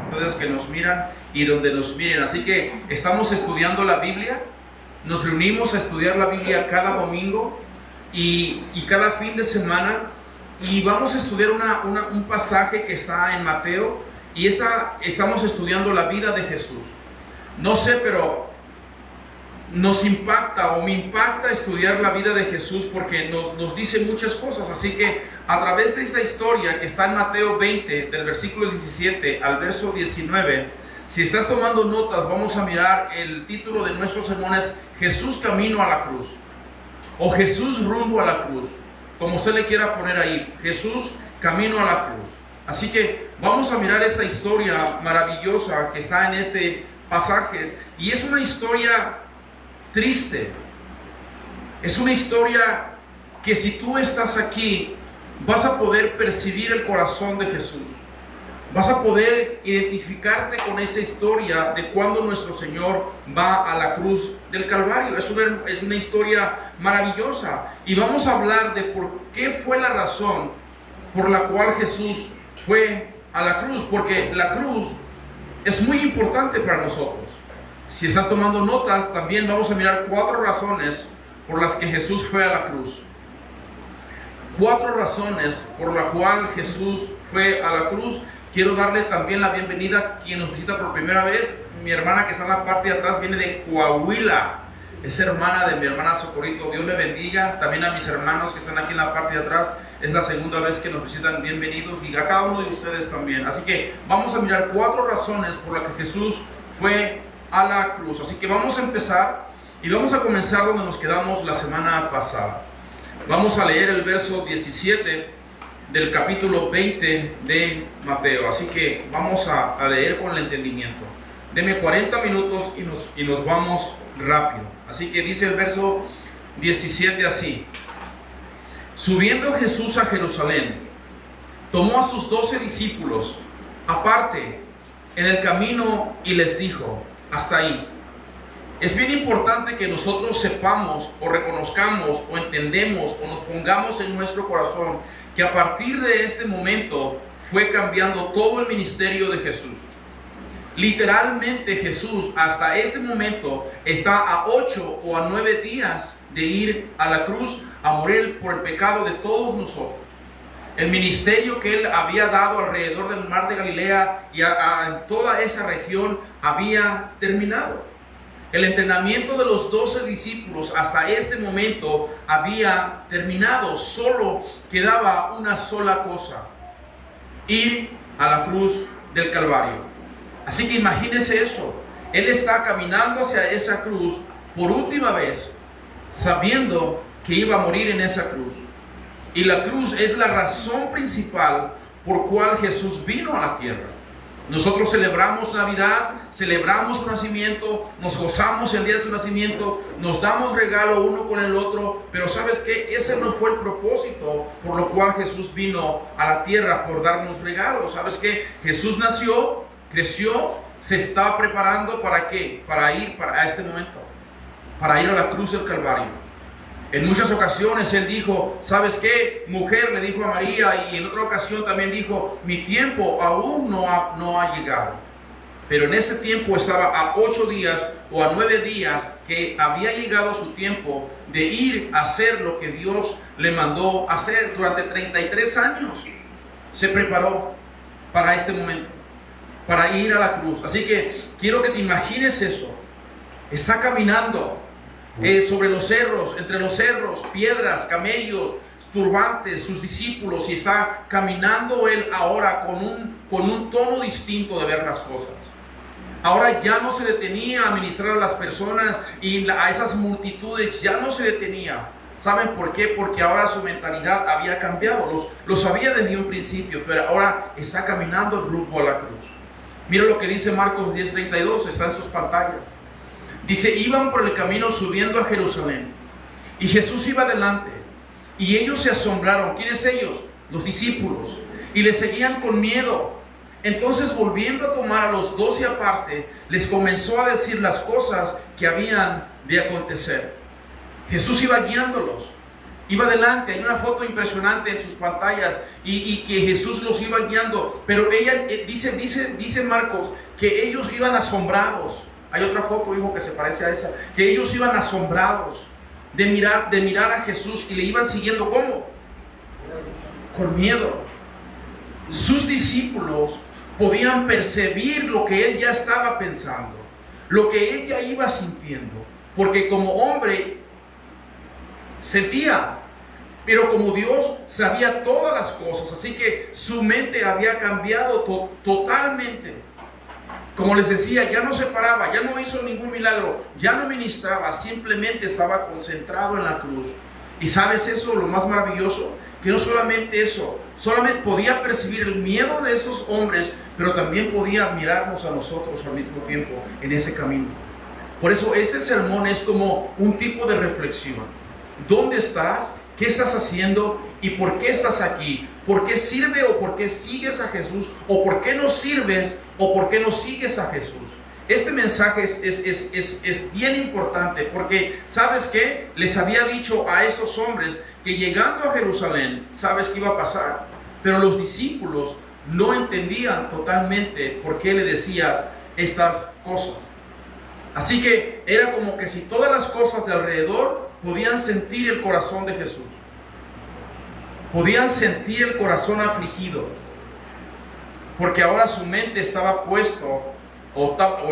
ustedes que nos miran y donde nos miren. Así que estamos estudiando la Biblia, nos reunimos a estudiar la Biblia cada domingo y cada fin de semana, y vamos a estudiar un pasaje que está en Mateo, y estamos estudiando la vida de Jesús. No sé, pero nos impacta o me impacta estudiar la vida de Jesús porque nos dice muchas cosas. Así que a través de esta historia que está en Mateo 20, del versículo 17 al verso 19, si estás tomando notas, vamos a mirar el título de nuestros sermones: Jesús camino a la cruz, o Jesús rumbo a la cruz, como usted le quiera poner ahí, Jesús camino a la cruz. Así que vamos a mirar esta historia maravillosa que está en este pasaje, y es una historia triste. Es una historia que si tú estás aquí, vas a poder percibir el corazón de Jesús. Vas a poder identificarte con esa historia de cuando nuestro Señor va a la cruz del Calvario. Es una historia maravillosa. Y vamos a hablar de por qué fue la razón por la cual Jesús fue a la cruz. Porque la cruz es muy importante para nosotros. Si estás tomando notas, también vamos a mirar 4 razones por las que Jesús fue a la cruz. 4 razones por las cuales Jesús fue a la cruz. Quiero darle también la bienvenida a quien nos visita por primera vez. Mi hermana que está en la parte de atrás viene de Coahuila. Es hermana de mi hermana Socorrito. Dios le bendiga. También a mis hermanos que están aquí en la parte de atrás. Es la segunda vez que nos visitan. Bienvenidos. Y a cada uno de ustedes también. Así que vamos a mirar 4 razones por las que Jesús fue a la cruz. Así que vamos a empezar y vamos a comenzar donde nos quedamos la semana pasada. Vamos a leer el verso 17 del capítulo 20 de Mateo. Así que vamos a leer con el entendimiento. Deme 40 minutos y nos vamos rápido. Así que dice el verso 17 así: subiendo Jesús a Jerusalén, tomó a sus 12 discípulos aparte en el camino y les dijo: hasta ahí. Es bien importante que nosotros sepamos o reconozcamos o entendemos o nos pongamos en nuestro corazón que a partir de este momento fue cambiando todo el ministerio de Jesús. Literalmente Jesús hasta este momento está a 8 o a 9 días de ir a la cruz a morir por el pecado de todos nosotros. El ministerio que él había dado alrededor del mar de Galilea y en toda esa región había terminado. El entrenamiento de los 12 discípulos hasta este momento había terminado. Solo quedaba una sola cosa: ir a la cruz del Calvario. Así que imagínese eso. Él está caminando hacia esa cruz por última vez, sabiendo que iba a morir en esa cruz. Y la cruz es la razón principal por cual Jesús vino a la tierra. Nosotros celebramos Navidad, celebramos su nacimiento, nos gozamos el día de su nacimiento, nos damos regalo uno con el otro, pero ¿sabes qué? Ese no fue el propósito por lo cual Jesús vino a la tierra, por darnos regalos. ¿Sabes qué? Jesús nació, creció, se estaba preparando ¿para qué? Para ir a este momento, para ir a la cruz del Calvario. En muchas ocasiones él dijo: ¿sabes qué, mujer? Le dijo a María, y en otra ocasión también dijo: mi tiempo aún no ha llegado. Pero en ese tiempo estaba a 8 días o a 9 días que había llegado su tiempo de ir a hacer lo que Dios le mandó hacer. Durante 33 años se preparó para este momento, para ir a la cruz. Así que quiero que te imagines eso. Está caminando sobre los cerros, entre los cerros, piedras, camellos, turbantes, sus discípulos, y está caminando él ahora con un tono distinto de ver las cosas. Ahora ya no se detenía a ministrar a las personas y a esas multitudes, ya no se detenía. ¿Saben por qué? Porque ahora su mentalidad había cambiado. Lo sabía desde un principio, pero ahora está caminando rumbo a la cruz. Mira lo que dice Marcos 10:32, está en sus pantallas. Dice: iban por el camino subiendo a Jerusalén, y Jesús iba adelante, y ellos se asombraron. ¿Quiénes ellos? Los discípulos, y le seguían con miedo. Entonces, volviendo a tomar a los 12 aparte, les comenzó a decir las cosas que habían de acontecer. Jesús iba guiándolos. Iba adelante, hay una foto impresionante en sus pantallas y que Jesús los iba guiando. Pero ella dice Marcos que ellos iban asombrados. Hay otra foto, hijo, que se parece a esa. Que ellos iban asombrados de mirar a Jesús y le iban siguiendo. ¿Cómo? Con miedo. Sus discípulos podían percibir lo que él ya estaba pensando, lo que él ya iba sintiendo, porque como hombre sentía, pero como Dios sabía todas las cosas, así que su mente había cambiado totalmente. Como les decía, ya no se paraba, ya no hizo ningún milagro, ya no ministraba, simplemente estaba concentrado en la cruz. Y ¿sabes eso? Lo más maravilloso, que no solamente eso, solamente podía percibir el miedo de esos hombres, pero también podía mirarnos a nosotros al mismo tiempo en ese camino. Por eso este sermón es como un tipo de reflexión. ¿Dónde estás? ¿Qué estás haciendo? ¿Y por qué estás aquí? ¿Por qué sirve o por qué sigues a Jesús? ¿O por qué no sirves o por qué no sigues a Jesús? Este mensaje es bien importante porque, ¿sabes qué? Les había dicho a esos hombres que llegando a Jerusalén, ¿sabes qué iba a pasar? Pero los discípulos no entendían totalmente por qué le decías estas cosas. Así que era como que si todas las cosas de alrededor podían sentir el corazón de Jesús. Podían sentir el corazón afligido. Porque ahora su mente estaba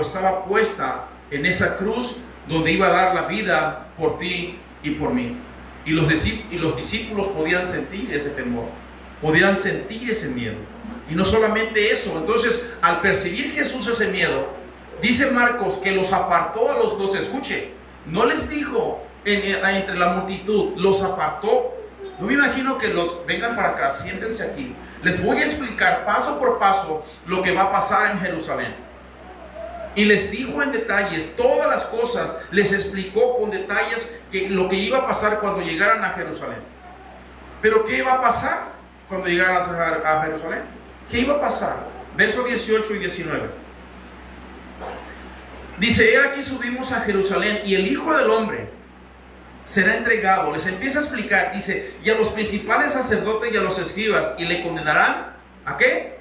estaba puesta en esa cruz donde iba a dar la vida por ti y por mí. Y los discípulos podían sentir ese temor, podían sentir ese miedo. Y no solamente eso, entonces al percibir Jesús ese miedo, dice Marcos que los apartó a los 12. Escuche, no les dijo entre la multitud, los apartó. Yo me imagino que vengan para acá, siéntense aquí. Les voy a explicar paso por paso lo que va a pasar en Jerusalén. Y les dijo en detalles todas las cosas, les explicó con detalles lo que iba a pasar cuando llegaran a Jerusalén. Pero ¿qué iba a pasar cuando llegaran a Jerusalén? ¿Qué iba a pasar? Versos 18 y 19. Dice, he aquí subimos a Jerusalén y el Hijo del Hombre será entregado. Les empieza a explicar, dice, y a los principales sacerdotes y a los escribas, y le condenarán, ¿a qué?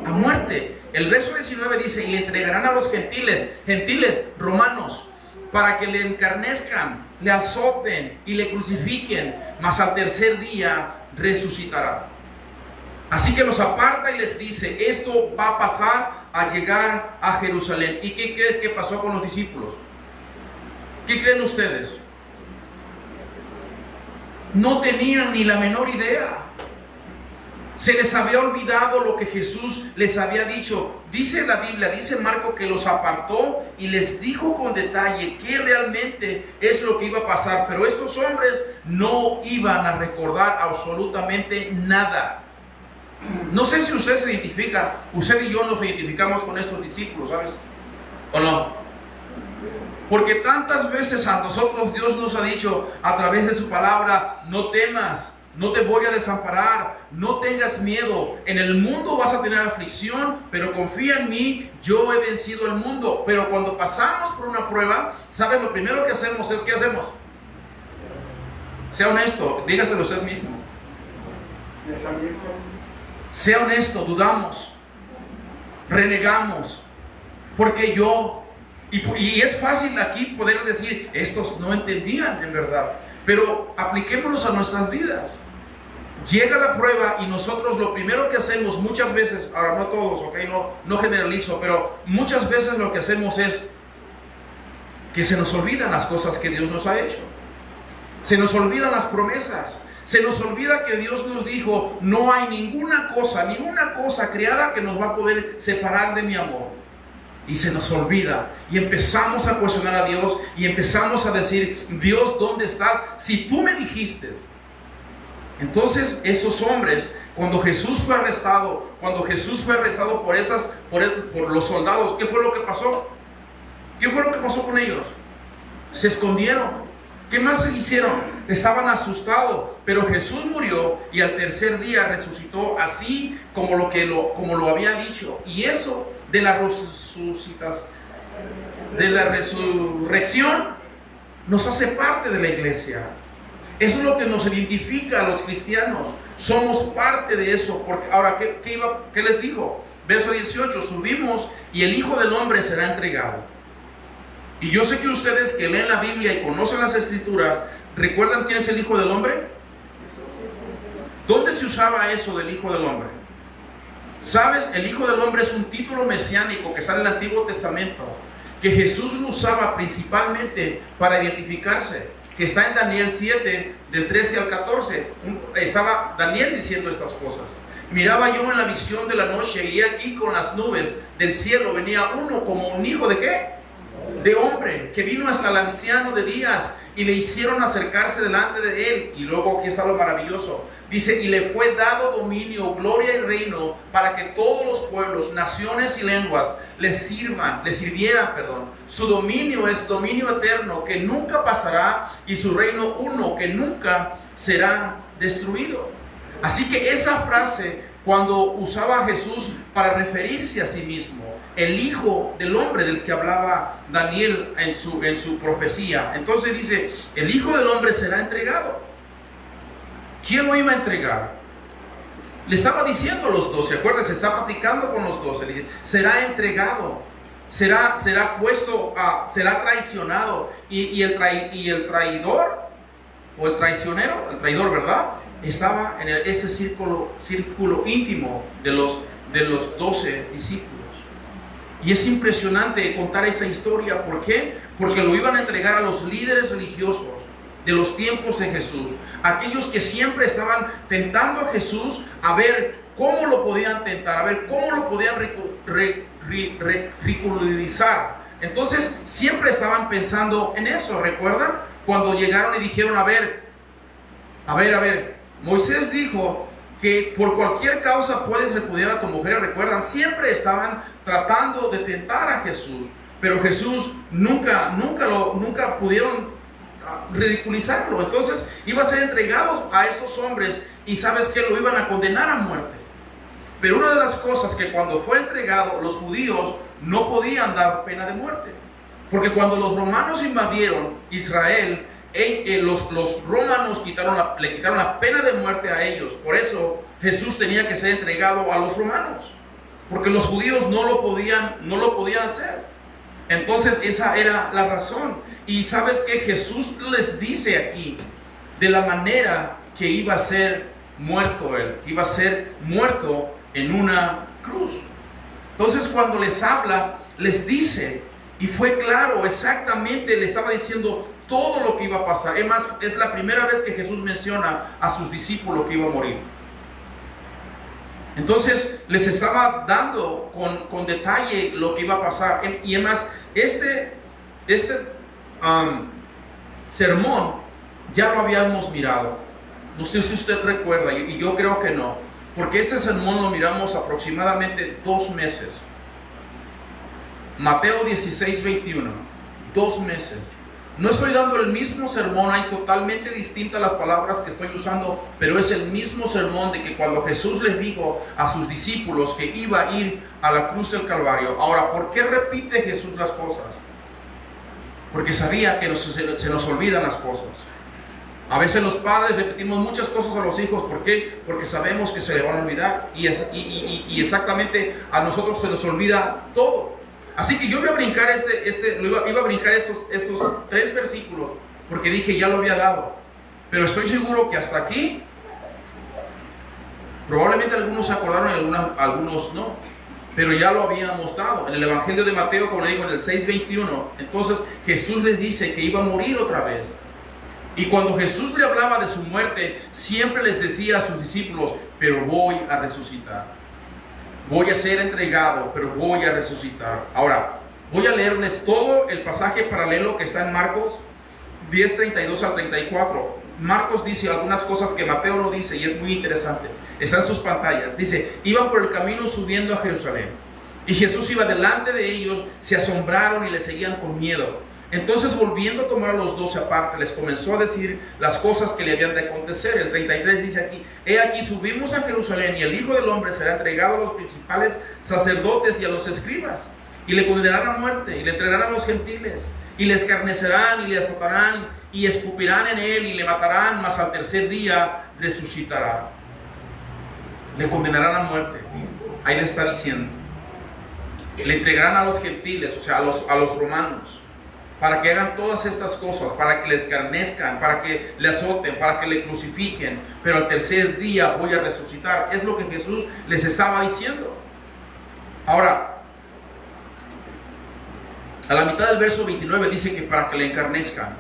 A muerte. El verso 19 dice, y le entregarán a los gentiles romanos, para que le encarnezcan, le azoten y le crucifiquen, mas al tercer día resucitará. Así que los aparta y les dice, esto va a pasar a llegar a Jerusalén. ¿Y qué crees que pasó con los discípulos? ¿Qué creen ustedes? No tenían ni la menor idea. Se les había olvidado lo que Jesús les había dicho. Dice la Biblia, dice Marco, que los apartó y les dijo con detalle qué realmente es lo que iba a pasar. Pero estos hombres no iban a recordar absolutamente nada. No sé si usted se identifica, usted y yo nos identificamos con estos discípulos, ¿sabes? ¿O no? Porque tantas veces a nosotros Dios nos ha dicho a través de su palabra, no temas, no te voy a desamparar, no tengas miedo. En el mundo vas a tener aflicción, pero confía en mí, yo he vencido el mundo. Pero cuando pasamos por una prueba, ¿sabes? Lo primero que hacemos es, ¿qué hacemos? Sea honesto, dígaselo usted mismo. Sea honesto, dudamos, renegamos, porque yo... Y es fácil aquí poder decir, estos no entendían en verdad, pero apliquémonos a nuestras vidas. Llega la prueba y nosotros lo primero que hacemos muchas veces, ahora no todos, ok, no generalizo, pero muchas veces lo que hacemos es que se nos olvidan las cosas que Dios nos ha hecho. Se nos olvidan las promesas. Se nos olvida que Dios nos dijo, no hay ninguna cosa creada que nos va a poder separar de mi amor. Y se nos olvida y empezamos a cuestionar a Dios y empezamos a decir, Dios, ¿dónde estás? Si tú me dijiste. Entonces esos hombres, cuando Jesús fue arrestado por los soldados, ¿qué fue lo que pasó? ¿Qué fue lo que pasó con ellos? Se escondieron. ¿Qué más hicieron? Estaban asustados, pero Jesús murió y al tercer día resucitó así como lo había dicho. Y eso de la resurrección nos hace parte de la iglesia. Eso es lo que nos identifica a los cristianos. Somos parte de eso. Porque ahora, ¿qué les dijo? Verso 18, subimos y el Hijo del Hombre será entregado. Y yo sé que ustedes que leen la Biblia y conocen las Escrituras, ¿recuerdan quién es el Hijo del Hombre? ¿Dónde se usaba eso del Hijo del Hombre? ¿Sabes? El Hijo del Hombre es un título mesiánico que está en el Antiguo Testamento, que Jesús lo usaba principalmente para identificarse, que está en Daniel 7, del 13 al 14. Estaba Daniel diciendo estas cosas. Miraba yo en la visión de la noche y aquí con las nubes del cielo venía uno como un hijo de ¿qué? De hombre, que vino hasta el anciano de días y le hicieron acercarse delante de él. Y luego aquí está lo maravilloso. Dice, y le fue dado dominio, gloria y reino para que todos los pueblos, naciones y lenguas le sirvieran. Su dominio es dominio eterno que nunca pasará y su reino uno que nunca será destruido. Así que esa frase, cuando usaba Jesús para referirse a sí mismo, el Hijo del Hombre del que hablaba Daniel en su profecía, entonces dice, el Hijo del Hombre será entregado. ¿Quién lo iba a entregar? Le estaba diciendo a los 12, acuérdense, está platicando con los 12, dice, será entregado, será puesto, será traicionado, y el traidor, o el traicionero, el traidor, ¿verdad? Estaba en ese círculo íntimo de los 12 discípulos. Y es impresionante contar esa historia. ¿Por qué? Porque lo iban a entregar a los líderes religiosos de los tiempos de Jesús, aquellos que siempre estaban tentando a Jesús a ver cómo lo podían tentar, a ver cómo lo podían ridiculizar. Entonces siempre estaban pensando en eso. ¿Recuerdan? Cuando llegaron y dijeron, a ver, Moisés dijo que por cualquier causa puedes repudiar a tu mujer. ¿Recuerdan? Siempre estaban tratando de tentar a Jesús, pero Jesús nunca pudieron ridiculizarlo. Entonces iba a ser entregado a estos hombres y ¿sabes qué? Lo iban a condenar a muerte. Pero una de las cosas que cuando fue entregado, los judíos no podían dar pena de muerte, porque cuando los romanos invadieron Israel, los romanos le quitaron la pena de muerte a ellos. Por eso Jesús tenía que ser entregado a los romanos, porque los judíos no lo podían hacer. Entonces esa era la razón. Y sabes que Jesús les dice aquí de la manera que iba a ser muerto él, que iba a ser muerto en una cruz. Entonces cuando les habla, les dice, y fue claro, exactamente le estaba diciendo todo lo que iba a pasar. Es más, es la primera vez que Jesús menciona a sus discípulos que iba a morir. Entonces les estaba dando con detalle lo que iba a pasar. Y además este sermón ya lo habíamos mirado. No sé si usted recuerda, y yo creo que no, porque este sermón lo miramos aproximadamente 2 meses. Mateo 16, 21, 2 meses. No estoy dando el mismo sermón, hay totalmente distintas las palabras que estoy usando, pero es el mismo sermón de que cuando Jesús les dijo a sus discípulos que iba a ir a la cruz del Calvario. Ahora, ¿por qué repite Jesús las cosas? Porque sabía que se nos olvidan las cosas. A veces los padres repetimos muchas cosas a los hijos. ¿Por qué? Porque sabemos que se le van a olvidar, y exactamente a nosotros se nos olvida todo. Así que yo iba a brincar iba a brincar estos 3 versículos, porque dije ya lo había dado. Pero estoy seguro que hasta aquí, probablemente algunos se acordaron y algunos no. Pero ya lo habíamos dado. En el Evangelio de Mateo, como le digo, en el 6:21, entonces Jesús les dice que iba a morir otra vez. Y cuando Jesús le hablaba de su muerte, siempre les decía a sus discípulos, pero voy a resucitar. Voy a ser entregado, pero voy a resucitar. Ahora, voy a leerles todo el pasaje paralelo que está en Marcos 10, 32 al 34. Marcos dice algunas cosas que Mateo no dice y es muy interesante. Está en sus pantallas. Dice, iban por el camino subiendo a Jerusalén. Y Jesús iba delante de ellos, se asombraron y le seguían con miedo. Entonces, volviendo a tomar a los 12 aparte, les comenzó a decir las cosas que le habían de acontecer. El 33 dice aquí, he aquí subimos a Jerusalén y el Hijo del Hombre será entregado a los principales sacerdotes y a los escribas, y le condenarán a muerte y le entregarán a los gentiles, y le escarnecerán y le azotarán y escupirán en él y le matarán, mas al tercer día resucitará. Le condenarán a muerte. Ahí le está diciendo. Le entregarán a los gentiles, o sea, a los romanos, para que hagan todas estas cosas, para que le escarnezcan, para que le azoten, para que le crucifiquen, pero al tercer día voy a resucitar. Es lo que Jesús les estaba diciendo. Ahora, a la mitad del verso 29 dice que para que le encarnezcan,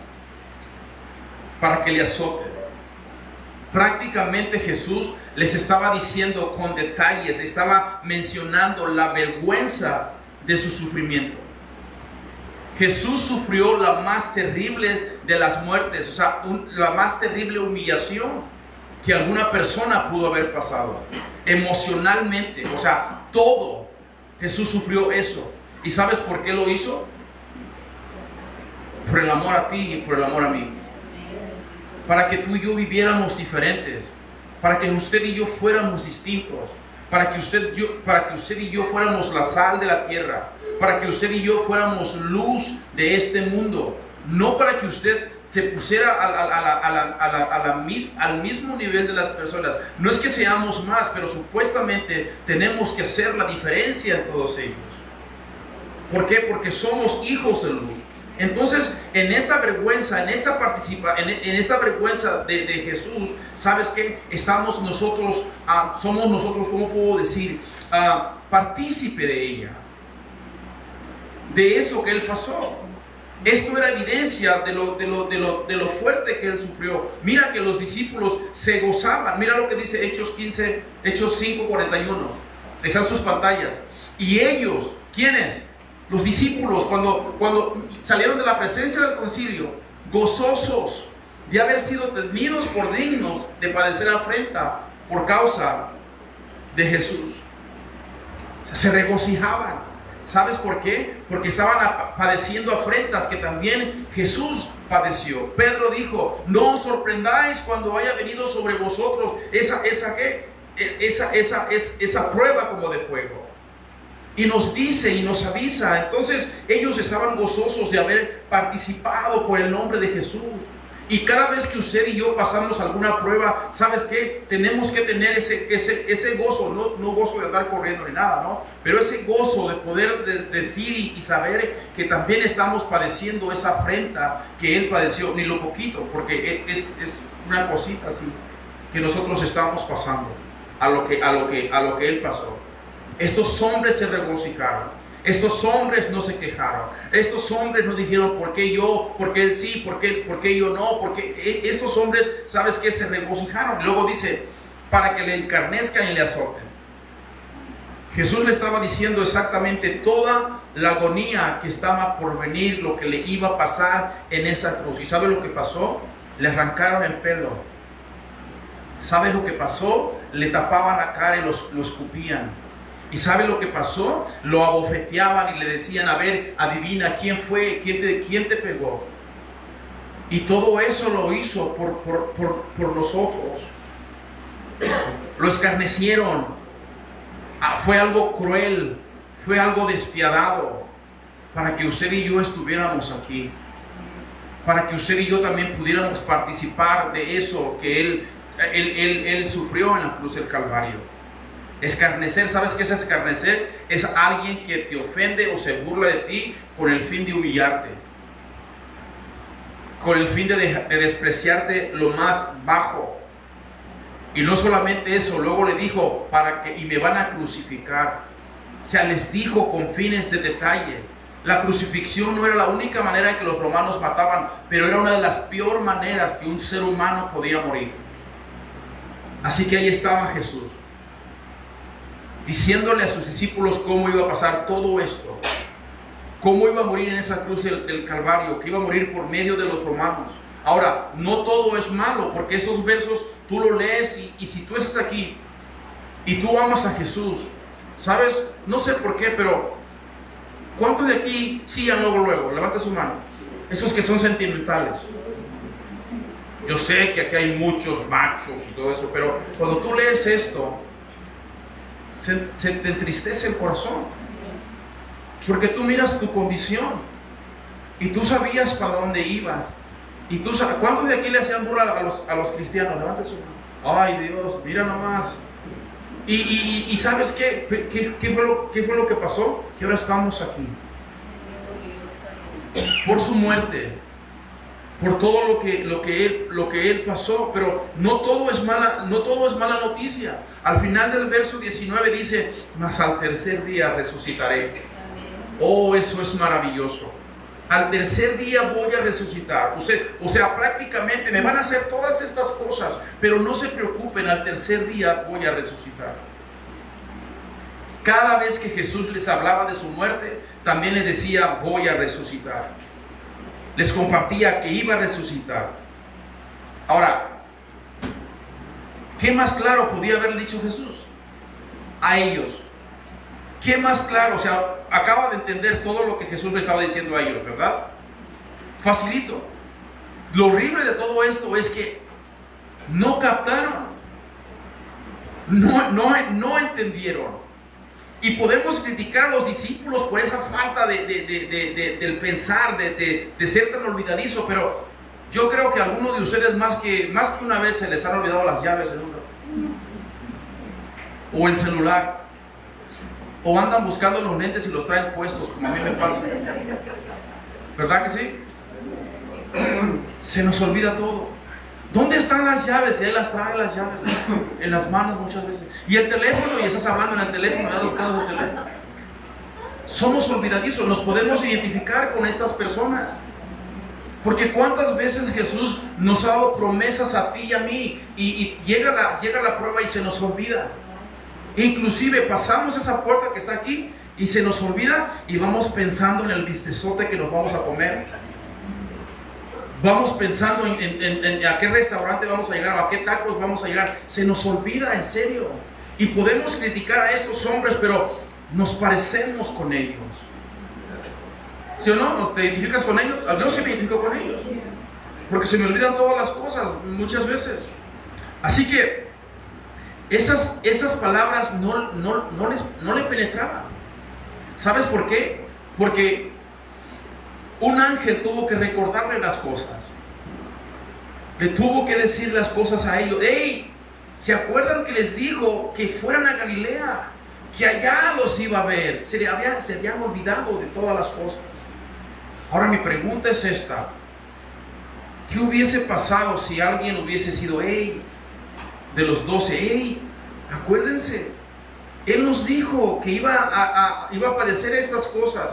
para que le azoten. Prácticamente Jesús les estaba diciendo con detalles, estaba mencionando la vergüenza de su sufrimiento. Jesús sufrió la más terrible de las muertes, o sea, la más terrible humillación que alguna persona pudo haber pasado. Emocionalmente, o sea, todo. Jesús sufrió eso. ¿Y sabes por qué lo hizo? Por el amor a ti y por el amor a mí. Para que tú y yo viviéramos diferentes. Para que usted y yo fuéramos distintos. Para que usted y yo fuéramos la sal de la tierra. Para que usted y yo fuéramos luz de este mundo. No para que usted se pusiera al mismo nivel de las personas. No es que seamos más, pero supuestamente tenemos que hacer la diferencia en todos ellos. ¿Por qué? Porque somos hijos de luz. Entonces, en esta vergüenza, en esta vergüenza de Jesús, ¿sabes qué? Estamos nosotros, somos nosotros, ¿cómo puedo decir? Partícipe de ella. De eso que Él pasó. Esto era evidencia de lo fuerte que Él sufrió. Mira que los discípulos se gozaban. Mira lo que dice Hechos 5:41. Están sus pantallas. Y ellos, ¿quiénes? Los discípulos, cuando salieron de la presencia del concilio, gozosos de haber sido tenidos por dignos de padecer afrenta por causa de Jesús. O sea, se regocijaban. ¿Sabes por qué? Porque estaban padeciendo afrentas que también Jesús padeció. Pedro dijo: no os sorprendáis cuando haya venido sobre vosotros esa prueba como de fuego. Y nos dice y nos avisa. Entonces ellos estaban gozosos de haber participado por el nombre de Jesús. Y cada vez que usted y yo pasamos alguna prueba, ¿sabes qué? Tenemos que tener ese gozo, no gozo de andar corriendo ni nada, ¿no? Pero ese gozo de poder decir y saber que también estamos padeciendo esa afrenta que Él padeció, ni lo poquito, porque es una cosita así que nosotros estamos pasando a lo que Él pasó. Estos hombres se regocijaron. Estos hombres no se quejaron. Estos hombres no dijeron: ¿por qué yo? ¿Por qué él sí? ¿Por qué yo no? Porque estos hombres, ¿sabes qué? Se regocijaron. Y luego dice: para que le encarnezcan y le azoten. Jesús le estaba diciendo exactamente toda la agonía que estaba por venir, lo que le iba a pasar en esa cruz. ¿Y sabe lo que pasó? Le arrancaron el pelo. ¿Sabe lo que pasó? Le tapaban la cara y lo escupían. ¿Y sabe lo que pasó? Lo abofeteaban y le decían: a ver, adivina, ¿quién fue? ¿Quién te pegó? Y todo eso lo hizo por nosotros. Lo escarnecieron. Fue algo cruel, fue algo despiadado, para que usted y yo estuviéramos aquí. Para que usted y yo también pudiéramos participar de eso que Él sufrió en la cruz del Calvario. Escarnecer, ¿sabes qué es escarnecer? Es alguien que te ofende o se burla de ti con el fin de humillarte, con el fin de despreciarte lo más bajo. Y no solamente eso, luego le dijo: y me van a crucificar. O sea, les dijo con fines de detalle. La crucifixión no era la única manera en que los romanos mataban, pero era una de las peores maneras que un ser humano podía morir. Así que ahí estaba Jesús, diciéndole a sus discípulos cómo iba a pasar todo esto, cómo iba a morir en esa cruz del Calvario, que iba a morir por medio de los romanos. Ahora, no todo es malo, porque esos versos tú los lees y si tú estás aquí y tú amas a Jesús, ¿sabes? No sé por qué, pero ¿cuántos de aquí chillan luego? Levanta su mano. Esos que son sentimentales. Yo sé que aquí hay muchos machos y todo eso, pero cuando tú lees esto, se te entristece el corazón, porque tú miras tu condición y tú sabías para dónde ibas, Y tú sabes, ¿cuántos de aquí le hacían burla a los cristianos? Levanten su mano. Ay Dios, mira nomás. Y ¿sabes qué fue lo que pasó? Que ahora estamos aquí. Por su muerte, por todo lo que él pasó, pero no todo es mala noticia. Al final del verso 19 dice, mas al tercer día resucitaré. Oh, eso es maravilloso. Al tercer día voy a resucitar. O sea, prácticamente me van a hacer todas estas cosas, pero no se preocupen, al tercer día voy a resucitar. Cada vez que Jesús les hablaba de su muerte, también les decía, voy a resucitar. Les compartía que iba a resucitar. Ahora, ¿qué más claro podía haber dicho Jesús a ellos? ¿Qué más claro? O sea, acaba de entender todo lo que Jesús le estaba diciendo a ellos, ¿verdad? Facilito. Lo horrible de todo esto es que no captaron, no entendieron. Y podemos criticar a los discípulos por esa falta del pensar, de ser tan olvidadizo, pero yo creo que a algunos de ustedes más que una vez se les han olvidado las llaves en un carro, o el celular, o andan buscando los lentes y los traen puestos, como a mí me pasa. ¿Verdad que sí? Se nos olvida todo. ¿Dónde están las llaves? Y él las trae, las llaves en las manos muchas veces. Y el teléfono, y estás hablando en el teléfono, ya buscando el teléfono. Somos olvidadizos, nos podemos identificar con estas personas. Porque cuántas veces Jesús nos ha dado promesas a ti y a mí, y llega la prueba y se nos olvida. Inclusive pasamos esa puerta que está aquí y se nos olvida y vamos pensando en el bistezote que nos vamos a comer. Vamos pensando en a qué restaurante vamos a llegar o a qué tacos vamos a llegar. Se nos olvida, en serio. Y podemos criticar a estos hombres, pero nos parecemos con ellos. ¿Sí o no? ¿Te identificas con ellos? Yo sí me identifico con ellos. Porque se me olvidan todas las cosas muchas veces. Así que esas palabras no le penetraban. ¿Sabes por qué? Porque un ángel tuvo que recordarle las cosas. Le tuvo que decir las cosas a ellos. ¡Ey! ¿Se acuerdan que les dijo que fueran a Galilea? Que allá los iba a ver. Se habían olvidado de todas las cosas. Ahora mi pregunta es esta. ¿Qué hubiese pasado si alguien hubiese sido, de los 12, acuérdense, Él nos dijo que iba a padecer estas cosas,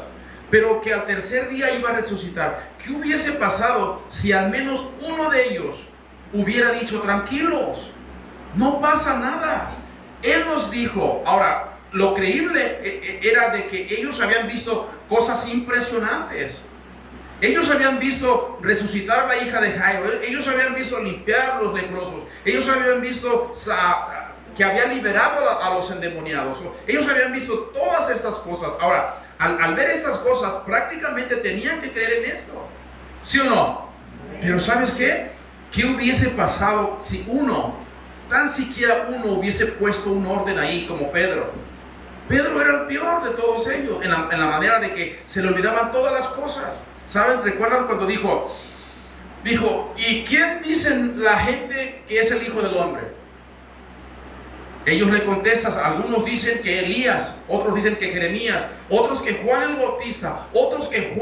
pero que al tercer día iba a resucitar? ¿Qué hubiese pasado si al menos uno de ellos hubiera dicho, tranquilos, no pasa nada? Él nos dijo. Ahora, lo creíble era de que ellos habían visto cosas impresionantes. Ellos habían visto resucitar a la hija de Jairo. Ellos habían visto limpiar los leprosos. Ellos habían visto que había liberado a los endemoniados. Ellos habían visto todas estas cosas. Ahora, al ver estas cosas, prácticamente tenían que creer en esto. ¿Sí o no? Pero ¿sabes qué? ¿Qué hubiese pasado si tan siquiera uno hubiese puesto un orden ahí como Pedro? Pedro era el peor de todos ellos, en la manera de que se le olvidaban todas las cosas. ¿Saben? ¿Recuerdan cuando dijo, ¿y quién dicen la gente que es el Hijo del Hombre? Ellos le contestan, algunos dicen que Elías, otros dicen que Jeremías, otros que Juan el Bautista, otros que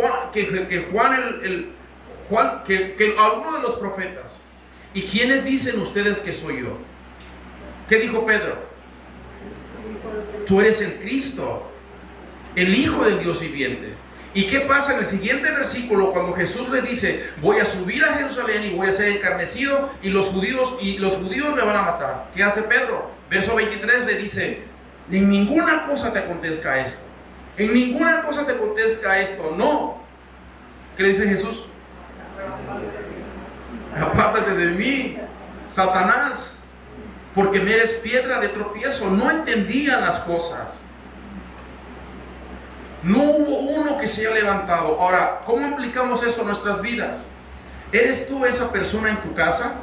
alguno de los profetas. ¿Y quiénes dicen ustedes que soy yo? ¿Qué dijo Pedro? Tú eres el Cristo, el Hijo del Dios viviente. ¿Y qué pasa en el siguiente versículo cuando Jesús le dice, voy a subir a Jerusalén y voy a ser encarnecido y los judíos me van a matar? ¿Qué hace Pedro? Verso 23 le dice, en ninguna cosa te acontezca esto. En ninguna cosa te acontezca esto. No. ¿Qué le dice Jesús? Apártate de mí, Satanás, porque me eres piedra de tropiezo. No entendían las cosas. No hubo uno que se haya levantado. Ahora, ¿cómo aplicamos eso a nuestras vidas? ¿Eres tú esa persona en tu casa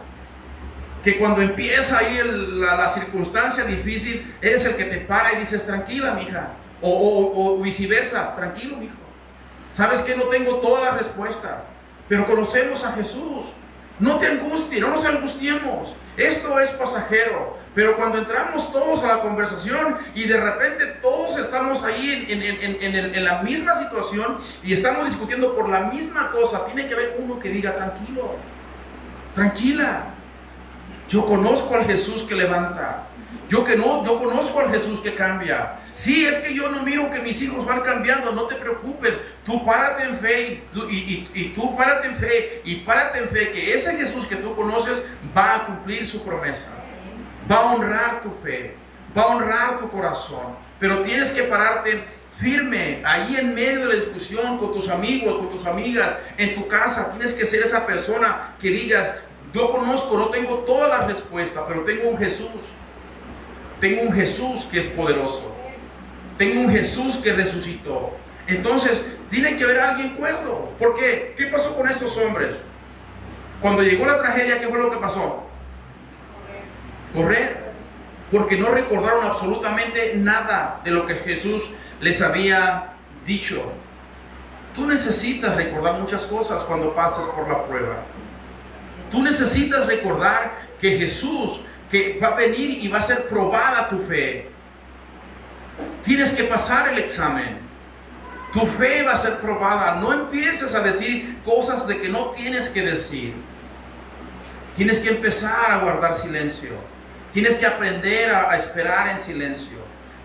que cuando empieza ahí la circunstancia difícil, eres el que te para y dices, tranquila, mija? O viceversa, tranquilo, mijo. ¿Sabes que no tengo toda la respuesta? pero conocemos a Jesús. No te angusties, no nos angustiemos. Esto es pasajero. Pero cuando entramos todos a la conversación y de repente todos estamos ahí en la misma situación y estamos discutiendo por la misma cosa, tiene que haber uno que diga: tranquilo, tranquila. Yo conozco al Jesús que levanta. Yo conozco al Jesús que cambia. Sí, es que yo no miro que mis hijos van cambiando. No te preocupes. Tú párate en fe y tú párate en fe y párate en fe que ese Jesús que tú conoces va a cumplir su promesa. Va a honrar tu fe. Va a honrar tu corazón. Pero tienes que pararte firme ahí en medio de la discusión con tus amigos, con tus amigas, en tu casa. Tienes que ser esa persona que digas: yo conozco, no tengo todas las respuestas, pero tengo un Jesús. Tengo un Jesús que es poderoso. Tengo un Jesús que resucitó. Entonces, tiene que haber alguien cuerdo. ¿Por qué? ¿Qué pasó con estos hombres? Cuando llegó la tragedia, ¿qué fue lo que pasó? Correr. Porque no recordaron absolutamente nada de lo que Jesús les había dicho. Tú necesitas recordar muchas cosas cuando pasas por la prueba. Tú necesitas recordar que Jesús, que va a venir y va a ser probada tu fe. Tienes que pasar el examen. Tu fe va a ser probada. No empieces a decir cosas de que no tienes que decir. Tienes que empezar a guardar silencio. Tienes que aprender a esperar en silencio.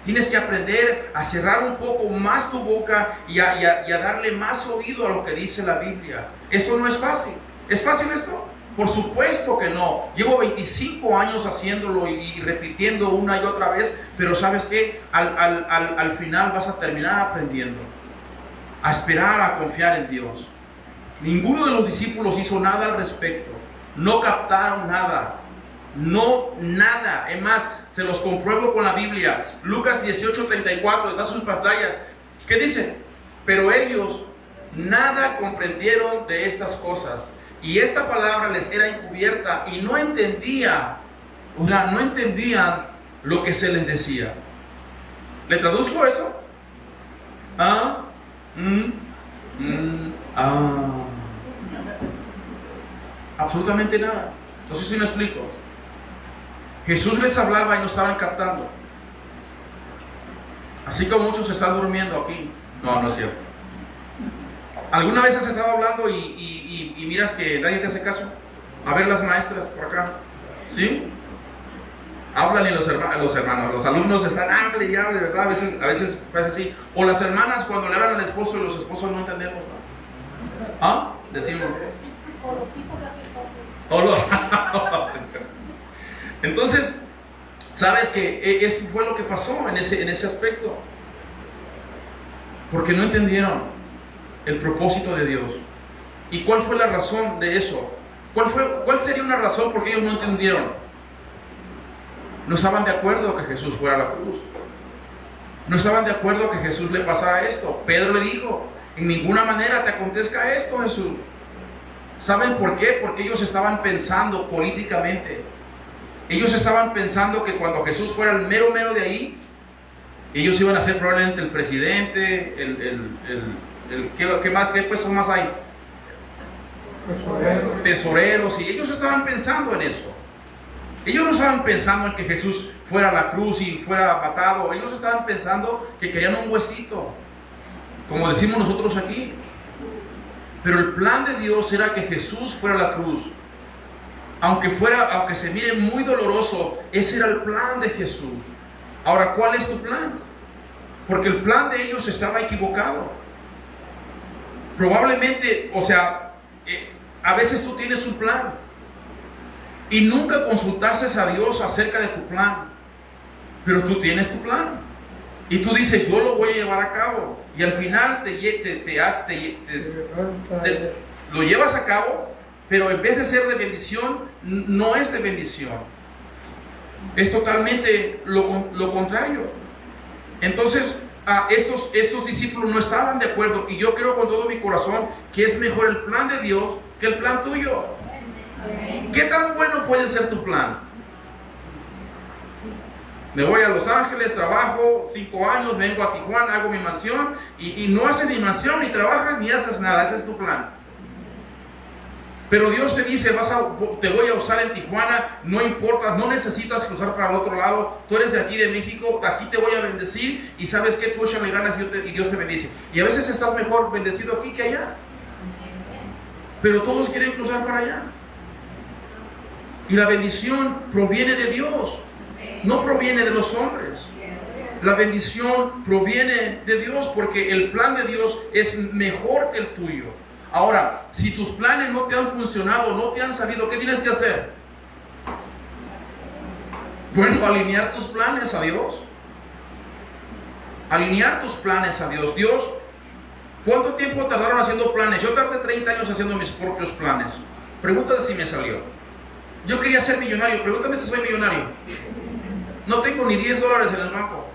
Tienes que aprender a cerrar un poco más tu boca y a darle más oído a lo que dice la Biblia. Eso no es fácil. ¿Es fácil esto? Por supuesto que no. Llevo 25 años haciéndolo y repitiendo una y otra vez, pero ¿sabes qué? Al final vas a terminar aprendiendo a esperar, a confiar en Dios. Ninguno de los discípulos hizo nada al respecto. No captaron nada. No, nada. Es más, se los compruebo con la Biblia. Lucas 18:34, está en sus pantallas. ¿Qué dice? Pero ellos nada comprendieron de estas cosas. Y esta palabra les era encubierta y no entendían lo que se les decía. ¿Le traduzco eso? Absolutamente nada. No sé si me explico. Jesús les hablaba y no estaban captando. Así como muchos están durmiendo aquí. No es cierto. ¿Alguna vez has estado hablando y miras que nadie te hace caso? A ver las maestras por acá. ¿Sí? Hablan y los hermanos, los alumnos están hable y hable, ¿verdad? A veces pasa así. O las hermanas cuando le hablan al esposo y los esposos no entendemos, ¿no? Decimos. O los hijos hacen. Entonces, ¿sabes que eso fue lo que pasó en ese aspecto? Porque no entendieron el propósito de Dios. ¿Y cuál fue la razón de eso? ¿Cuál sería una razón por qué ellos no entendieron? No estaban de acuerdo que Jesús fuera a la cruz. No estaban de acuerdo que Jesús le pasara esto. Pedro le dijo: en ninguna manera te acontezca esto, Jesús. ¿Saben por qué? Porque ellos estaban pensando políticamente. Ellos estaban pensando que cuando Jesús fuera el mero de ahí, ellos iban a ser probablemente el presidente, ¿qué puestos más hay? Tesoreros. Y ellos estaban pensando en eso. Ellos no estaban pensando en que Jesús fuera a la cruz y fuera matado. Ellos estaban pensando que querían un huesito, como decimos nosotros aquí. Pero el plan de Dios era que Jesús fuera a la cruz. Aunque se mire muy doloroso, ese era el plan de Jesús. Ahora, ¿cuál es tu plan? Porque el plan de ellos estaba equivocado. Probablemente, a veces tú tienes un plan y nunca consultaste a Dios acerca de tu plan, pero tú tienes tu plan y tú dices: yo lo voy a llevar a cabo, y al final lo llevas a cabo, pero en vez de ser de bendición, no es de bendición. Es totalmente lo contrario. Entonces, estos discípulos no estaban de acuerdo, y yo creo con todo mi corazón que es mejor el plan de Dios que el plan tuyo. ¿Qué tan bueno puede ser tu plan? Me voy a Los Ángeles, trabajo 5 años, vengo a Tijuana, hago mi mansión, y no haces ni mansión, ni trabajas, ni haces nada. Ese es tu plan. Pero Dios te dice, te voy a usar en Tijuana, no importa, no necesitas cruzar para el otro lado, tú eres de aquí de México, aquí te voy a bendecir y sabes que tú échale ganas y Dios te bendice. Y a veces estás mejor bendecido aquí que allá. Pero todos quieren cruzar para allá. Y la bendición proviene de Dios, no proviene de los hombres. La bendición proviene de Dios porque el plan de Dios es mejor que el tuyo. Ahora, si tus planes no te han funcionado, no te han salido, ¿qué tienes que hacer? Bueno, alinear tus planes a Dios. Alinear tus planes a Dios. Dios, ¿cuánto tiempo tardaron haciendo planes? Yo tardé 30 años haciendo mis propios planes. Pregúntame si me salió. Yo quería ser millonario. Pregúntame si soy millonario. No tengo ni $10 en el banco.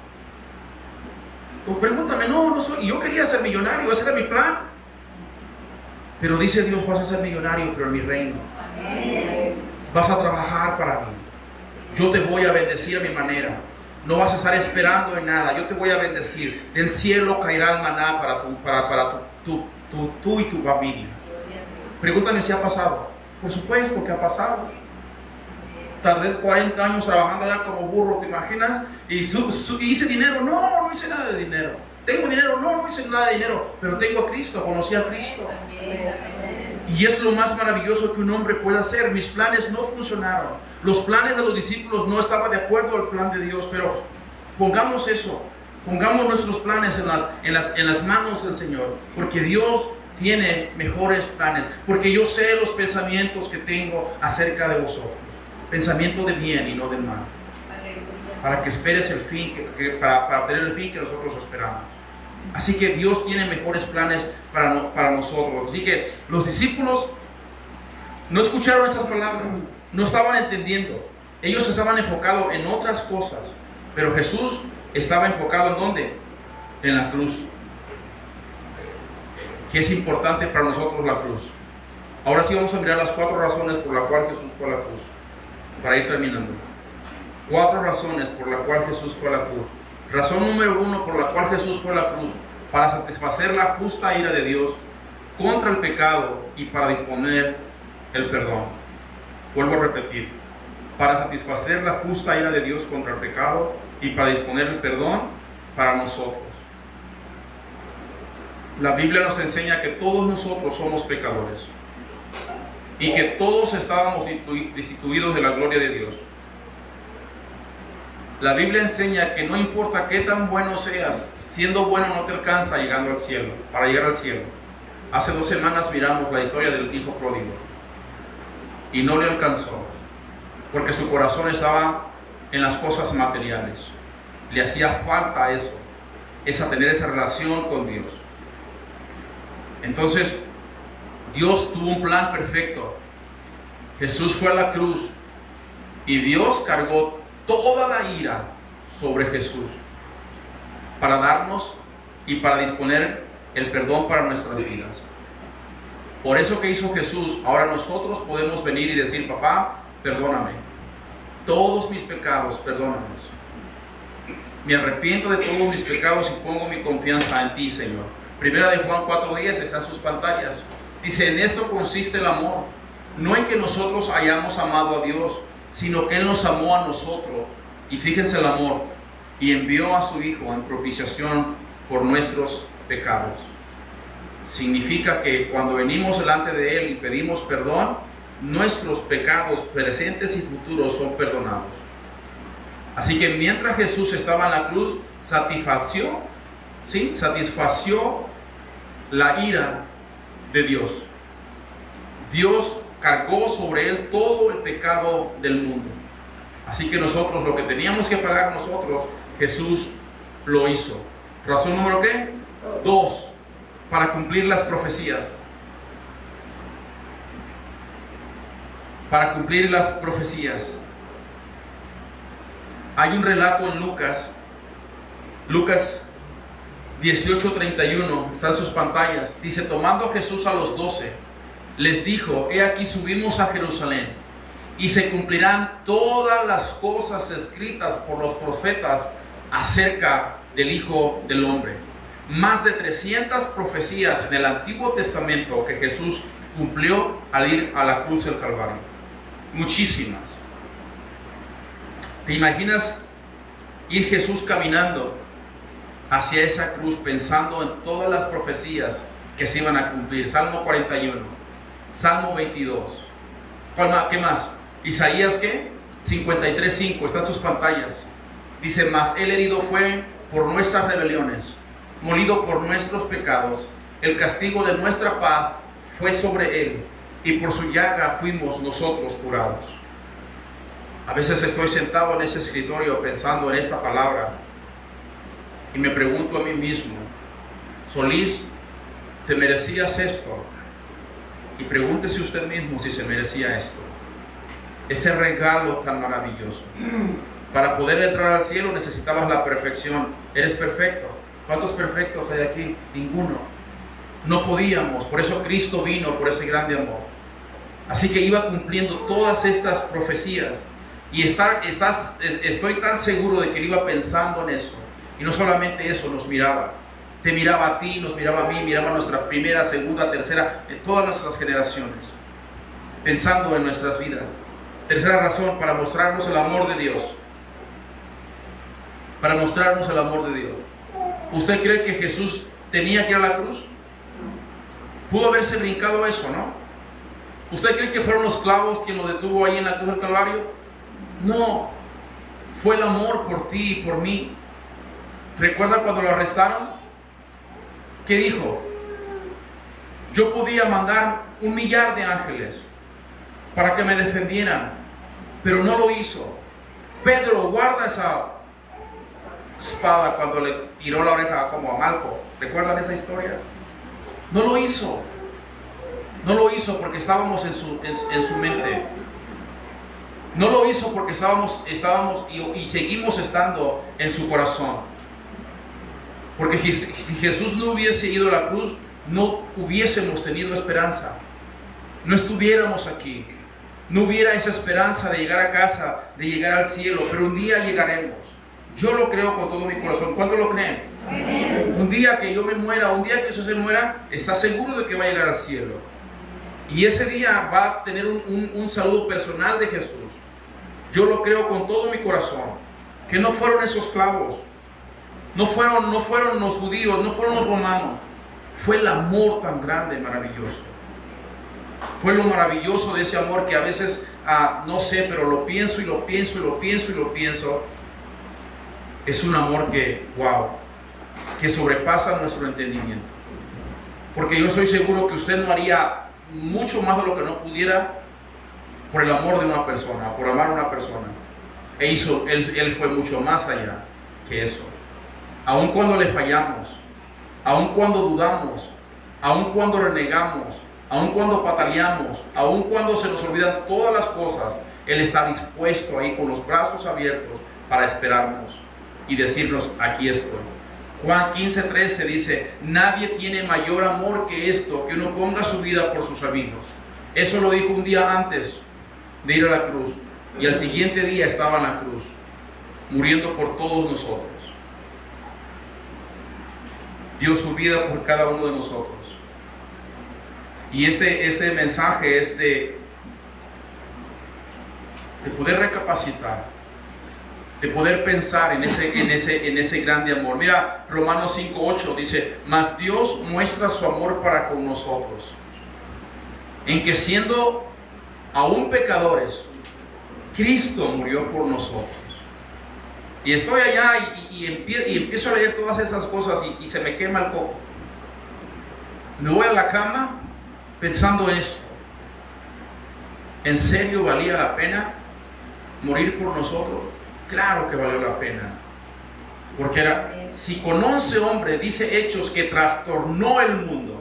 O pregúntame, no soy. Y yo quería ser millonario, ese era mi plan. Pero dice Dios, vas a ser millonario, pero en mi reino. Vas a trabajar para mí. Yo te voy a bendecir a mi manera. No vas a estar esperando en nada. Yo te voy a bendecir. Del cielo caerá el maná para tú y tu familia. Pregúntame si ha pasado. Por supuesto que ha pasado. Tardé 40 años trabajando allá como burro, ¿te imaginas? Y hice dinero. No hice nada de dinero. ¿Tengo dinero? No hice nada de dinero. Pero tengo a Cristo, conocí a Cristo. Y es lo más maravilloso que un hombre puede hacer. Mis planes no funcionaron. Los planes de los discípulos no estaban de acuerdo al plan de Dios. Pero pongamos eso. Pongamos nuestros planes en las manos del Señor. Porque Dios tiene mejores planes. Porque yo sé los pensamientos que tengo acerca de vosotros. Pensamiento de bien y no de mal. Para que esperes el fin, para obtener el fin que nosotros esperamos. Así que Dios tiene mejores planes para nosotros. Así que los discípulos no escucharon esas palabras, no estaban entendiendo. Ellos estaban enfocados en otras cosas. Pero Jesús estaba enfocado ¿en dónde? En la cruz. Que es importante para nosotros la cruz. Ahora sí vamos a mirar las 4 razones por las cuales Jesús fue a la cruz. Para ir terminando. 4 razones por las cuales Jesús fue a la cruz. Razón número 1 por la cual Jesús fue a la cruz: para satisfacer la justa ira de Dios contra el pecado y para disponer el perdón. Vuelvo a repetir: para satisfacer la justa ira de Dios contra el pecado y para disponer el perdón para nosotros. La Biblia nos enseña que todos nosotros somos pecadores y que todos estábamos destituidos de la gloria de Dios. La Biblia enseña que no importa qué tan bueno seas, siendo bueno no te alcanza llegando al cielo, para llegar al cielo. Hace 2 semanas miramos la historia del hijo pródigo y no le alcanzó porque su corazón estaba en las cosas materiales. Le hacía falta eso, tener esa relación con Dios. Entonces Dios tuvo un plan perfecto. Jesús fue a la cruz y Dios cargó toda la ira sobre Jesús para darnos y para disponer el perdón para nuestras vidas. Por eso que hizo Jesús, ahora nosotros podemos venir y decir: papá, perdóname todos mis pecados, perdónanos. Me arrepiento de todos mis pecados y pongo mi confianza en ti, Señor. Primera de Juan 4:10 está en sus pantallas. Dice: en esto consiste el amor, no en que nosotros hayamos amado a Dios, sino que Él nos amó a nosotros. Y fíjense el amor: y envió a su Hijo en propiciación por nuestros pecados. Significa que cuando venimos delante de Él y pedimos perdón, nuestros pecados presentes y futuros son perdonados. Así que mientras Jesús estaba en la cruz, satisfació la ira de Dios. Dios cargó sobre Él todo el pecado del mundo. Así que nosotros, lo que teníamos que pagar nosotros, Jesús lo hizo. Razón número ¿qué? 2, para cumplir las profecías. Para cumplir las profecías. Hay un relato en Lucas 18:31, está en sus pantallas. Dice: tomando Jesús a los 12, les dijo: he aquí subimos a Jerusalén, y se cumplirán todas las cosas escritas por los profetas acerca del Hijo del Hombre. Más de 300 profecías en el Antiguo Testamento que Jesús cumplió al ir a la cruz del Calvario. Muchísimas. ¿Te imaginas ir Jesús caminando hacia esa cruz pensando en todas las profecías que se iban a cumplir? Salmo 41, Salmo 22. ¿Qué más? Isaías, ¿qué? 53:5, está en sus pantallas. Dice, mas él herido fue por nuestras rebeliones, molido por nuestros pecados. El castigo de nuestra paz fue sobre él, y por su llaga fuimos nosotros curados. A veces estoy sentado en ese escritorio pensando en esta palabra y me pregunto a mí mismo, Solís, ¿te merecías esto? Y pregúntese usted mismo si se merecía esto. Este regalo tan maravilloso. Para poder entrar al cielo necesitabas la perfección. Eres perfecto. ¿Cuántos perfectos hay aquí? Ninguno. No podíamos. Por eso Cristo vino, por ese grande amor. Así que iba cumpliendo todas estas profecías. Y estoy tan seguro de que él iba pensando en eso. Y no solamente eso, nos miraba. Te miraba a ti, nos miraba a mí, miraba a nuestra primera, segunda, tercera, en todas nuestras generaciones. Pensando en nuestras vidas. Tercera razón, para mostrarnos el amor de Dios. Para mostrarnos el amor de Dios. ¿Usted cree que Jesús tenía que ir a la cruz? Pudo haberse brincado eso, ¿no? ¿Usted cree que fueron los clavos quien lo detuvo ahí en la cruz del Calvario? No. Fue el amor por ti y por mí. ¿Recuerda cuando lo arrestaron? ¿Qué dijo? Yo podía mandar 1,000,000 de ángeles para que me defendieran, pero no lo hizo. Pedro, guarda esa espada cuando le tiró la oreja como a Malco. ¿Recuerdan esa historia? No lo hizo. No lo hizo porque estábamos en su mente. No lo hizo porque estábamos y seguimos estando en su corazón. Porque si Jesús no hubiese ido a la cruz, no hubiésemos tenido esperanza. No estuviéramos aquí. No hubiera esa esperanza de llegar a casa, de llegar al cielo. Pero un día llegaremos. Yo lo creo con todo mi corazón. ¿Cuánto lo creen? Amén. Un día que yo me muera, un día que Jesús se muera, está seguro de que va a llegar al cielo. Y ese día va a tener un saludo personal de Jesús. Yo lo creo con todo mi corazón. Que no fueron esos clavos. No fueron los judíos, no fueron los romanos. Fue el amor tan grande, maravilloso. Fue lo maravilloso de ese amor que a veces, no sé, pero lo pienso y lo pienso y lo pienso y lo pienso. Es un amor que, wow, que sobrepasa nuestro entendimiento. Porque yo estoy seguro que usted no haría mucho más de lo que no pudiera por el amor de una persona, por amar a una persona. Él fue mucho más allá que eso. Aun cuando le fallamos, aun cuando dudamos, aun cuando renegamos, aun cuando pataleamos, aun cuando se nos olvidan todas las cosas, Él está dispuesto ahí con los brazos abiertos para esperarnos y decirnos, aquí estoy. Juan 15:13 dice, nadie tiene mayor amor que esto, que uno ponga su vida por sus amigos. Eso lo dijo un día antes de ir a la cruz, y al siguiente día estaba en la cruz, muriendo por todos nosotros. Dio su vida por cada uno de nosotros. Y este mensaje es de poder recapacitar, de poder pensar en ese grande amor. Mira, Romanos 5:8 dice, mas Dios muestra su amor para con nosotros, en que siendo aún pecadores, Cristo murió por nosotros. Y estoy allá y empiezo a leer todas esas cosas y se me quema el coco. Me voy a la cama pensando en esto. ¿En serio valía la pena morir por nosotros? Claro que valió la pena. Porque si con 11 hombres dice Hechos que trastornó el mundo,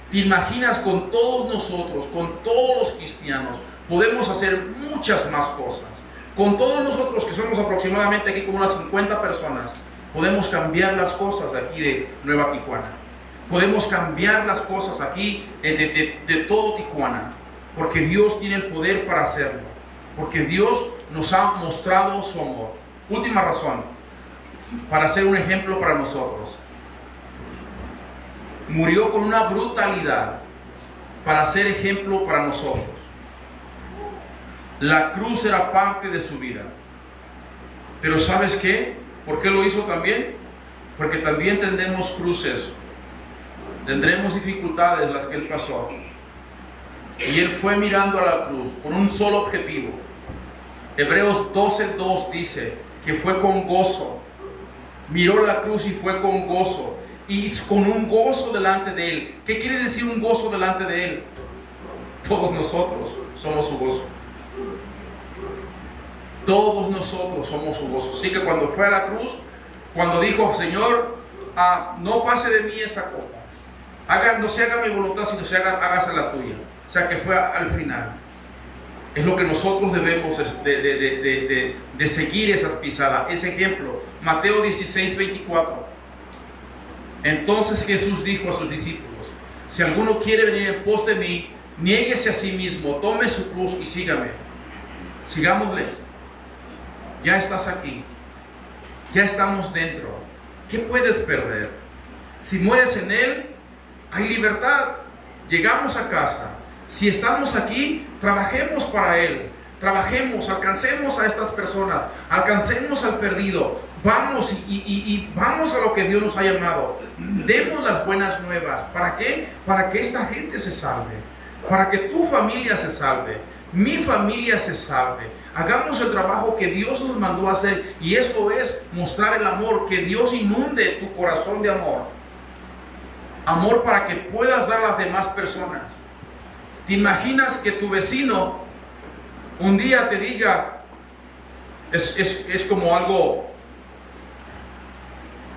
¿te imaginas con todos nosotros, con todos los cristianos, podemos hacer muchas más cosas? Con todos nosotros que somos aproximadamente aquí como unas 50 personas, podemos cambiar las cosas de aquí de Nueva Tijuana. Podemos cambiar las cosas aquí de todo Tijuana. Porque Dios tiene el poder para hacerlo. Porque Dios nos ha mostrado su amor. Última razón, para ser un ejemplo para nosotros. Murió con una brutalidad para ser ejemplo para nosotros. La cruz era parte de su vida. Pero ¿sabes qué? ¿Por qué lo hizo también? Porque también tendremos cruces, tendremos dificultades las que Él pasó. Y Él fue mirando a la cruz con un solo objetivo. Hebreos 12:2 dice que fue con gozo. Miró la cruz y fue con gozo. Y con un gozo delante de Él. ¿Qué quiere decir un gozo delante de Él? Todos nosotros somos su gozo. Todos nosotros somos su gozo. Así que cuando fue a la cruz, cuando dijo, Señor, no pase de mí esa copa. No se haga mi voluntad, sino hágase la tuya. O sea que fue al final. Es lo que nosotros debemos de seguir esas pisadas, ese ejemplo. Mateo 16:24. Entonces Jesús dijo a sus discípulos: si alguno quiere venir en pos de mí, niéguese a sí mismo, tome su cruz y sígame. Sigámosle. Ya estás aquí. Ya estamos dentro. ¿Qué puedes perder? Si mueres en Él, hay libertad. Llegamos a casa. Si estamos aquí, trabajemos para Él. Trabajemos, alcancemos a estas personas, alcancemos al perdido. Vamos y vamos a lo que Dios nos ha llamado. Demos las buenas nuevas. ¿Para qué? Para que esta gente se salve. Para que tu familia se salve. Mi familia se salve. Hagamos el trabajo que Dios nos mandó a hacer. Y eso es mostrar el amor. Que Dios inunde tu corazón de amor. Amor para que puedas dar a las demás personas. ¿Te imaginas que tu vecino un día te diga, es como algo,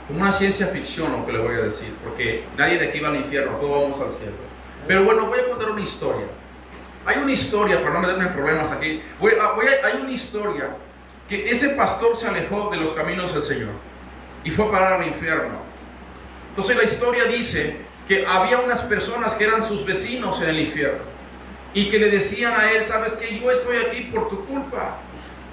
como una ciencia ficción lo que le voy a decir, porque nadie de aquí va al infierno, todos vamos al cielo. Pero bueno, voy a contar una historia. Hay una historia, para no meterme en problemas aquí, hay una historia que ese pastor se alejó de los caminos del Señor y fue a parar al infierno. Entonces la historia dice que había unas personas que eran sus vecinos en el infierno y que le decían a él, ¿sabes qué? Yo estoy aquí por tu culpa,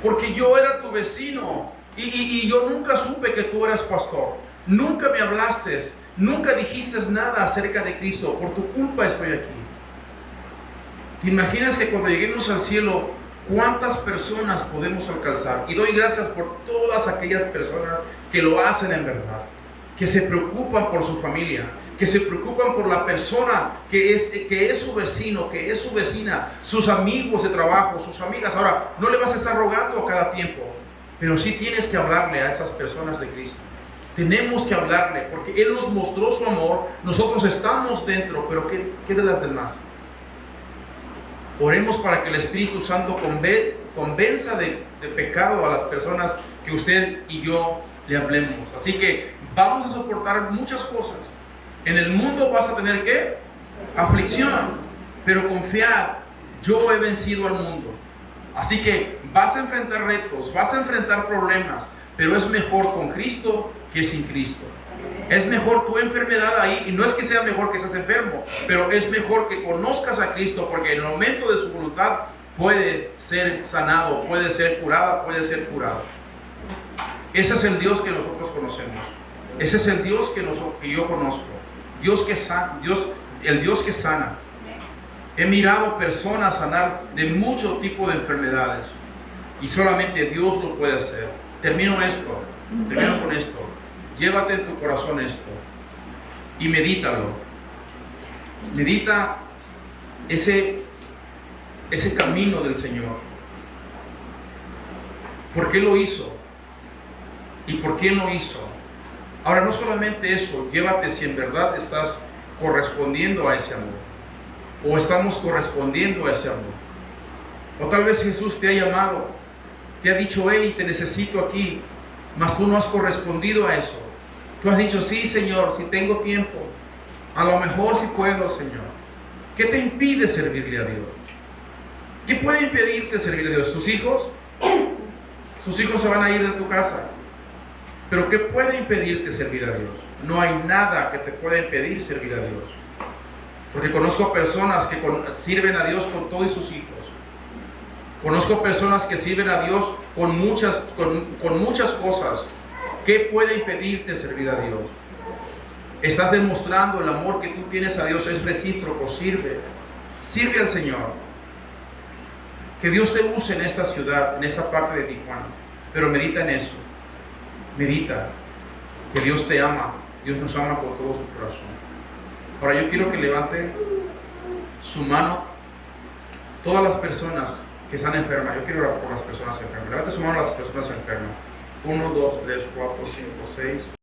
porque yo era tu vecino y yo nunca supe que tú eras pastor, nunca me hablaste, nunca dijiste nada acerca de Cristo, por tu culpa estoy aquí. ¿Te imaginas que cuando lleguemos al cielo, cuántas personas podemos alcanzar? Y doy gracias por todas aquellas personas que lo hacen en verdad, que se preocupan por su familia, que se preocupan por la persona que es su vecino, que es su vecina, sus amigos de trabajo, sus amigas. Ahora, no le vas a estar rogando a cada tiempo, pero sí tienes que hablarle a esas personas de Cristo. Tenemos que hablarle, porque Él nos mostró su amor, nosotros estamos dentro, pero ¿qué de las demás? Oremos para que el Espíritu Santo convenza de pecado a las personas que usted y yo le hablemos. Así que vamos a soportar muchas cosas. En el mundo vas a tener ¿qué? Aflicción, pero confiad, yo he vencido al mundo. Así que vas a enfrentar retos, vas a enfrentar problemas, pero es mejor con Cristo que sin Cristo. Es mejor tu enfermedad ahí, y no es que sea mejor que estés enfermo, pero es mejor que conozcas a Cristo, porque en el momento de su voluntad puede ser sanado, puede ser curada, puede ser curado. Ese es el Dios que nosotros conocemos. Ese es el Dios que yo conozco. Dios que sana, el Dios que sana. He mirado personas sanar de mucho tipo de enfermedades y solamente Dios lo puede hacer. Termino con esto. Llévate en tu corazón esto y medítalo. Medita ese camino del Señor. ¿Por qué lo hizo? ¿Y por qué lo hizo? Ahora, no solamente eso, llévate si en verdad estás correspondiendo a ese amor, o estamos correspondiendo a ese amor. O tal vez Jesús te ha llamado, te ha dicho, hey, te necesito aquí, mas tú no has correspondido a eso. Tú has dicho, sí, Señor, si tengo tiempo, a lo mejor sí puedo, Señor. ¿Qué te impide servirle a Dios? ¿Qué puede impedirte servirle a Dios? ¿Tus hijos? Sus hijos se van a ir de tu casa. Pero ¿qué puede impedirte servir a Dios? No hay nada que te pueda impedir servir a Dios. Porque conozco personas que sirven a Dios con todos sus hijos. Conozco personas que sirven a Dios con muchas cosas. ¿Qué puede impedirte servir a Dios? Estás demostrando el amor que tú tienes a Dios, es recíproco, sirve. Sirve al Señor. Que Dios te use en esta ciudad, en esta parte de Tijuana. Pero medita en eso. Medita que Dios te ama. Dios nos ama con todo su corazón. Ahora yo quiero que levante su mano todas las personas que están enfermas. Yo quiero orar por las personas enfermas. Levante su mano a las personas enfermas. 1, 2, 3, 4, 5, 6.